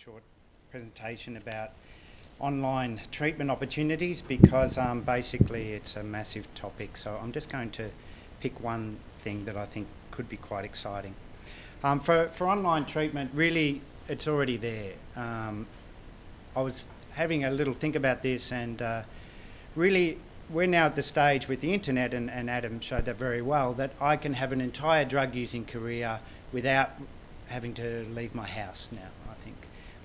short presentation about online treatment opportunities because basically it's a massive topic. So I'm just going to pick one thing that I think could be quite exciting. For online treatment, really, it's already there. I was having a little think about this, and really we're now at the stage with the internet, and Adam showed that very well, that I can have an entire drug using career without having to leave my house now. I think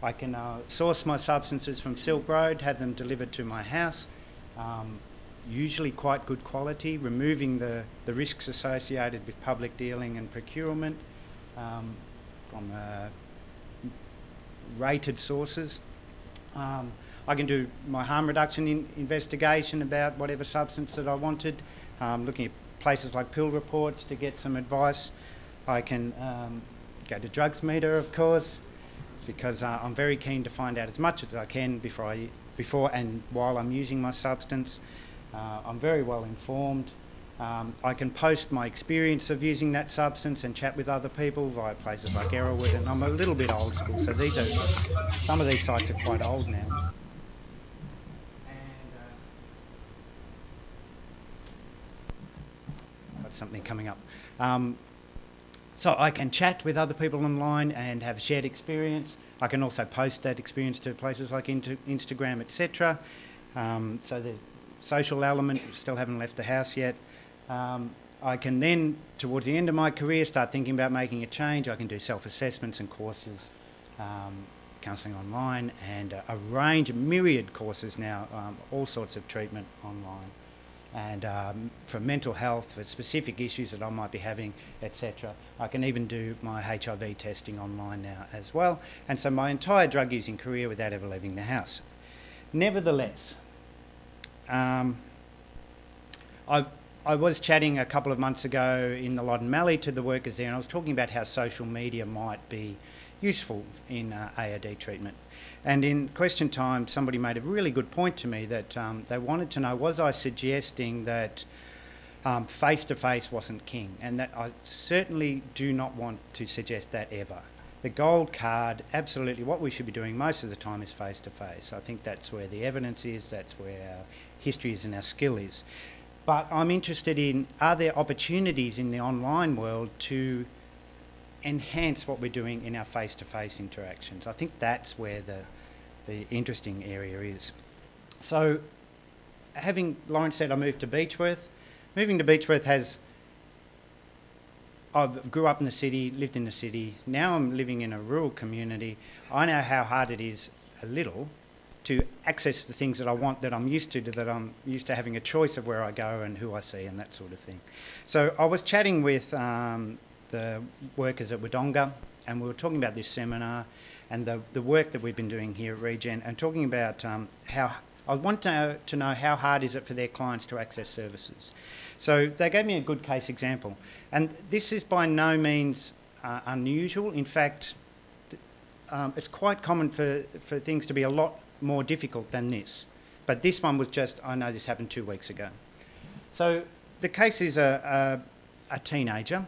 I can source my substances from Silk Road, have them delivered to my house, usually quite good quality, removing the risks associated with public dealing and procurement from rated sources. I can do my harm reduction investigation about whatever substance that I wanted, looking at places like pill reports to get some advice. I can go to Drugs Meter, of course, because I'm very keen to find out as much as I can before and while I'm using my substance. I'm very well informed. I can post my experience of using that substance and chat with other people via places like Errorwood, and I'm a little bit old school, so some of these sites are quite old now. Got something coming up. So I can chat with other people online and have shared experience. I can also post that experience to places like Instagram, etc. So there's social element, still haven't left the house yet. I can then, towards the end of my career, start thinking about making a change. I can do self-assessments and courses, counselling online, and a range of myriad courses now, all sorts of treatment online. And for mental health, for specific issues that I might be having, etc. I can even do my HIV testing online now as well. And so my entire drug using career without ever leaving the house. Nevertheless, I was chatting a couple of months ago in the Loddon Mallee to the workers there, and I was talking about how social media might be useful in AOD treatment. And in question time, somebody made a really good point to me that they wanted to know, was I suggesting that face-to-face wasn't king? And that I certainly do not want to suggest that ever. The gold card, absolutely, what we should be doing most of the time is face-to-face. I think that's where the evidence is, that's where our history is and our skill is. But I'm interested in, are there opportunities in the online world to enhance what we're doing in our face-to-face interactions? I think that's where the interesting area is. So, having Lawrence said I moved to Beechworth, moving to Beechworth I grew up in the city, lived in the city, now I'm living in a rural community. I know how hard it is, a little, to access the things that I want, that I'm used to having a choice of where I go and who I see and that sort of thing. So I was chatting with the workers at Wodonga, and we were talking about this seminar and the work that we've been doing here at ReGen, and talking about how I want to know how hard is it for their clients to access services. So they gave me a good case example, and this is by no means unusual. In fact, it's quite common for things to be a lot more difficult than this. But this one was just, I know this happened 2 weeks ago. So the case is a teenager,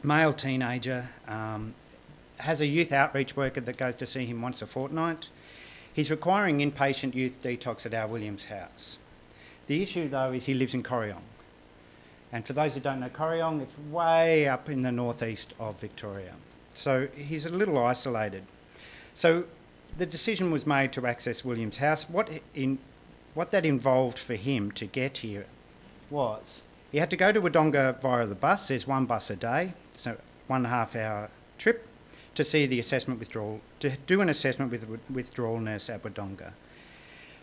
male teenager, has a youth outreach worker that goes to see him once a fortnight. He's requiring inpatient youth detox at our Williams house. The issue, though, is he lives in Corryong. And for those who don't know Corryong, it's way up in the northeast of Victoria. So he's a little isolated. So the decision was made to access Williams house. What that involved for him to get here was he had to go to Wodonga via the bus. There's one bus a day, so 1.5 hour trip, to see the assessment withdrawal, to do an assessment with the withdrawal nurse at Wodonga.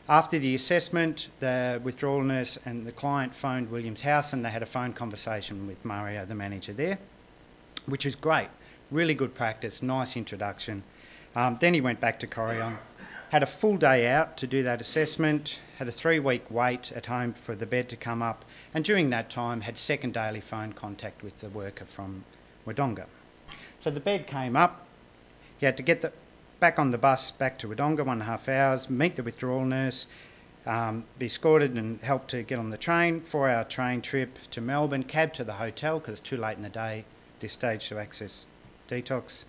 After the assessment, the withdrawal nurse and the client phoned Williams house, and they had a phone conversation with Mario, the manager there, which is great. Really good practice, nice introduction. Then he went back to Corryong, had a full day out to do that assessment, had a 3-week wait at home for the bed to come up, and during that time had second daily phone contact with the worker from Wodonga. So the bed came up, he had to get back on the bus back to Wodonga, 1.5 hours, meet the withdrawal nurse, be escorted and helped to get on the train, 4-hour train trip to Melbourne, cab to the hotel because it's too late in the day at this stage to access detox.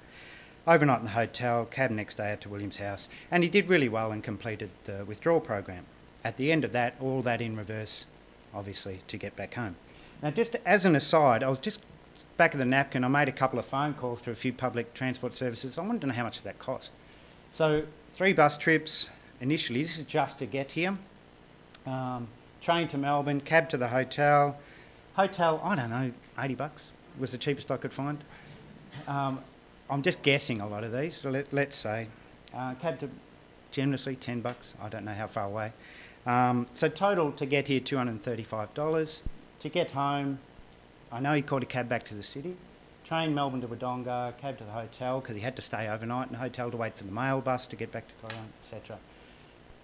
overnight in the hotel, cab next day out to William's house, and he did really well and completed the withdrawal program. At the end of that, all that in reverse, obviously, to get back home. Now, just as an aside, I was just back of the napkin, I made a couple of phone calls to a few public transport services. I wanted to know how much that cost. So 3 bus trips initially, this is just to get here. Train to Melbourne, cab to the hotel. Hotel, I don't know, $80 was the cheapest I could find. I'm just guessing a lot of these, so let's say. Cab to generously $10, I don't know how far away. So total to get here, $235. To get home, I know he called a cab back to the city. Train Melbourne to Wodonga, cab to the hotel because he had to stay overnight in the hotel to wait for the mail bus to get back to Cologne, etc.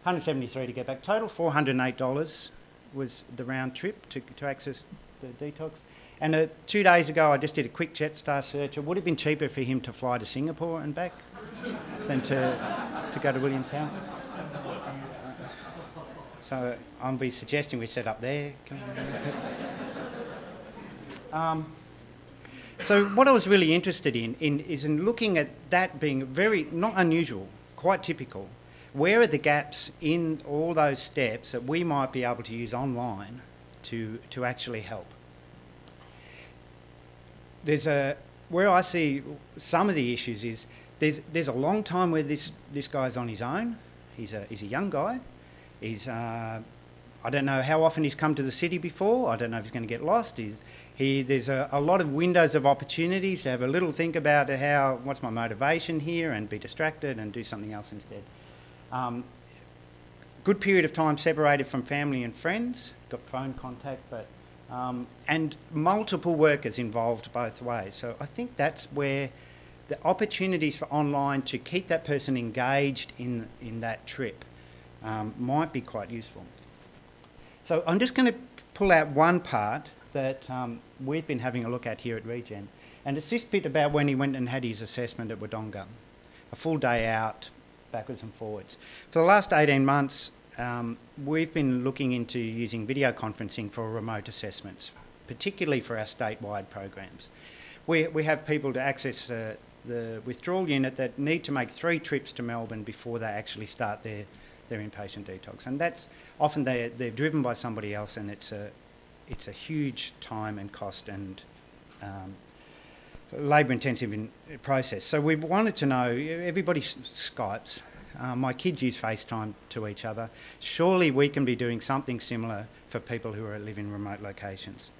$173 to get back. Total $408 was the round trip to access the detox. And 2 days ago, I just did a quick Jetstar search. It would have been cheaper for him to fly to Singapore and back than to go to William's house. So I'll be suggesting we set up there. So what I was really interested in is in looking at that being very, not unusual, quite typical. Where are the gaps in all those steps that we might be able to use online to actually help? Where I see some of the issues is there's a long time where this guy's on his own. He's a young guy. I don't know how often he's come to the city before. I don't know if he's going to get lost. There's a lot of windows of opportunities to have a little think about what's my motivation here and be distracted and do something else instead. Good period of time separated from family and friends, got phone contact, but and multiple workers involved both ways. So I think that's where the opportunities for online to keep that person engaged in that trip might be quite useful. So I'm just going to pull out one part that we've been having a look at here at ReGen, and it's this bit about when he went and had his assessment at Wodonga. A full day out, backwards and forwards. For the last 18 months, we've been looking into using video conferencing for remote assessments, particularly for our statewide programs. We have people to access the withdrawal unit that need to make 3 trips to Melbourne before they actually start their inpatient detox, and that's often they're driven by somebody else, and it's a huge time and cost and labour-intensive process. So we wanted to know, everybody Skypes, my kids use FaceTime to each other. Surely we can be doing something similar for people who live in remote locations.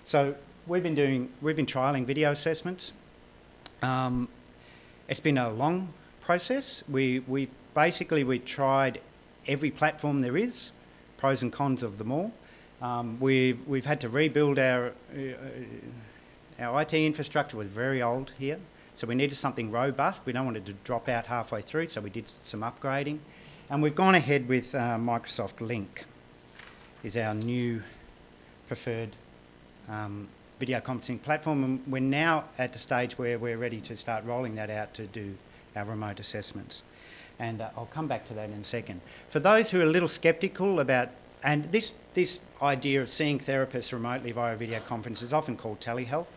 So we've been trialling video assessments. It's been a long process. We tried every platform there is, pros and cons of them all. We've had to rebuild our IT infrastructure was very old here, so we needed something robust. We don't want it to drop out halfway through, so we did some upgrading. And we've gone ahead with Microsoft Link, is our new preferred video conferencing platform, and we're now at the stage where we're ready to start rolling that out to do our remote assessments. And I'll come back to that in a second. For those who are a little sceptical about, and this idea of seeing therapists remotely via video conference is often called telehealth.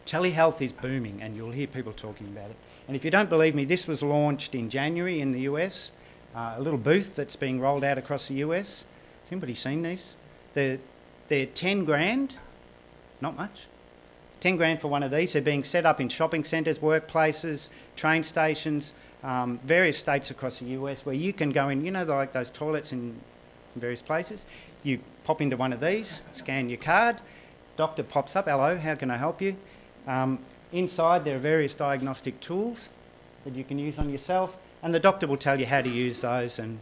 Telehealth is booming, and you'll hear people talking about it. And if you don't believe me, this was launched in January in the US, a little booth that's being rolled out across the US. Has anybody seen these? They're 10 grand, not much. 10 grand for one of these. They're being set up in shopping centres, workplaces, train stations, various states across the US where you can go in, you know, like those toilets in various places. You pop into one of these, scan your card, doctor pops up, hello, how can I help you? Inside there are various diagnostic tools that you can use on yourself, and the doctor will tell you how to use those and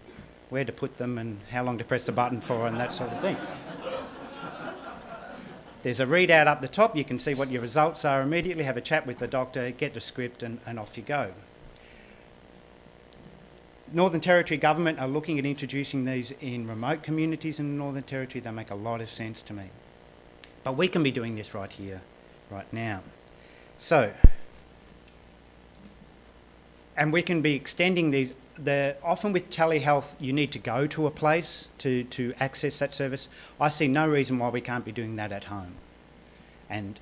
where to put them and how long to press the button for and that sort of thing. There's a readout up the top, you can see what your results are immediately, have a chat with the doctor, get the script and off you go. Northern Territory government are looking at introducing these in remote communities in the Northern Territory. They make a lot of sense to me. But we can be doing this right here, right now. So, and we can be extending these. Often with telehealth, you need to go to a place to access that service. I see no reason why we can't be doing that at home. And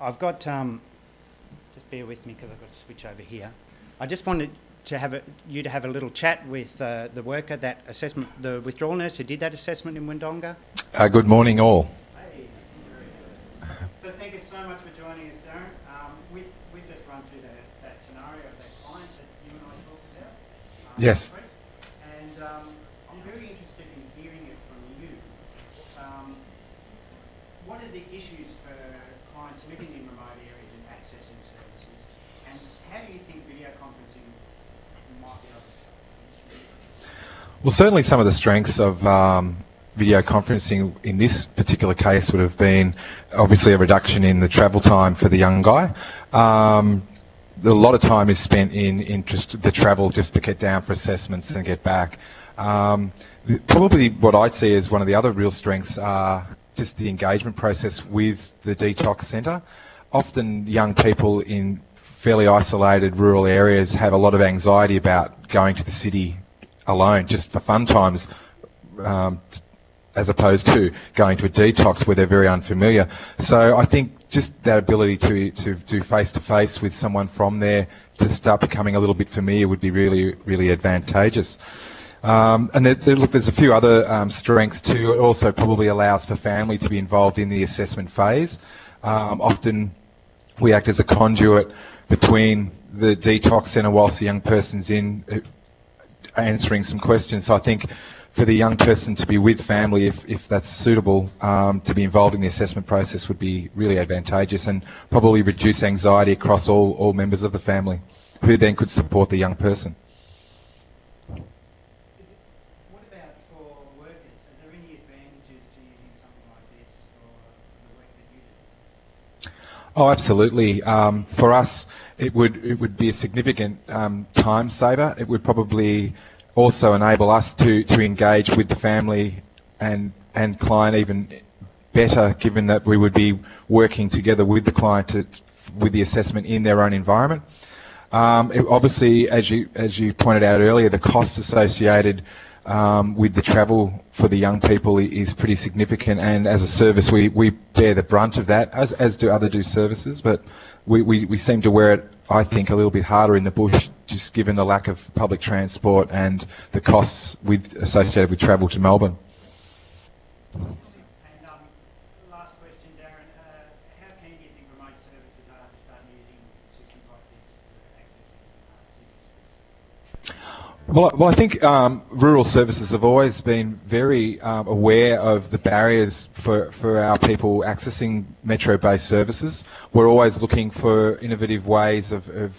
I've got, just bear with me because I've got to switch over here. I just wanted to have you to have a little chat with the worker, that assessment, the withdrawal nurse who did that assessment in Wodonga. Good morning, all. Hey, so thank you so much for joining us, Darren. We've just run through that scenario of that client that you and I talked about. Yes. And I'm very interested in hearing it from you. What are the issues for clients living in remote areas and accessing services? And how do you think video conferencing might be able to solve? Well, certainly some of the strengths of video conferencing in this particular case would have been obviously a reduction in the travel time for the young guy. A lot of time is spent in just the travel just to get down for assessments and get back. Probably what I'd see as one of the other real strengths are just the engagement process with the detox centre. Often young people in fairly isolated rural areas have a lot of anxiety about going to the city alone, just for fun times, as opposed to going to a detox where they're very unfamiliar. So I think just that ability to do face-to-face with someone from there to start becoming a little bit familiar would be really, really advantageous. And look, there's a few other strengths too. It also probably allows for family to be involved in the assessment phase. Often we act as a conduit between the detox centre whilst the young person's in answering some questions. So I think for the young person to be with family, if that's suitable, to be involved in the assessment process would be really advantageous and probably reduce anxiety across all members of the family, who then could support the young person. What about for workers? Are there any advantages to using something like this for the work that you do? Oh, absolutely. For us, it would be a significant time saver. It would probably also enable us to engage with the family and client even better, given that we would be working together with the client with the assessment in their own environment. Obviously, as you pointed out earlier, the costs associated with the travel for the young people is pretty significant, and as a service we bear the brunt of that, as do other services, but we seem to wear it, I think, a little bit harder in the bush, just given the lack of public transport and the costs associated with travel to Melbourne. And last question, Darren, how keen do you think remote services are to start using systems like this for accessing cities? Well, I think rural services have always been very aware of the barriers for our people accessing metro-based services. We're always looking for innovative ways of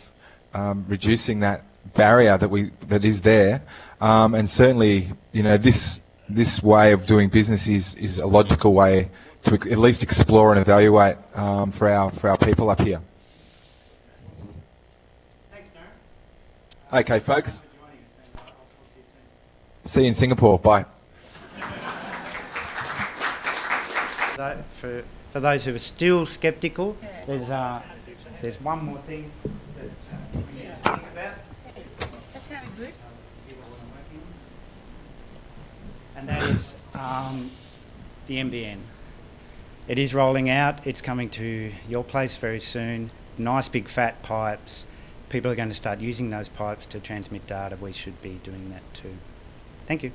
reducing that barrier that is there, and certainly, you know, this way of doing business is a logical way to at least explore and evaluate for our people up here. Thanks, Darren. Okay, folks. See you in Singapore. Bye. For those who are still sceptical, there's one more thing that we need to think about. And that is the NBN. It is rolling out. It's coming to your place very soon. Nice big fat pipes. People are going to start using those pipes to transmit data. We should be doing that too. Thank you.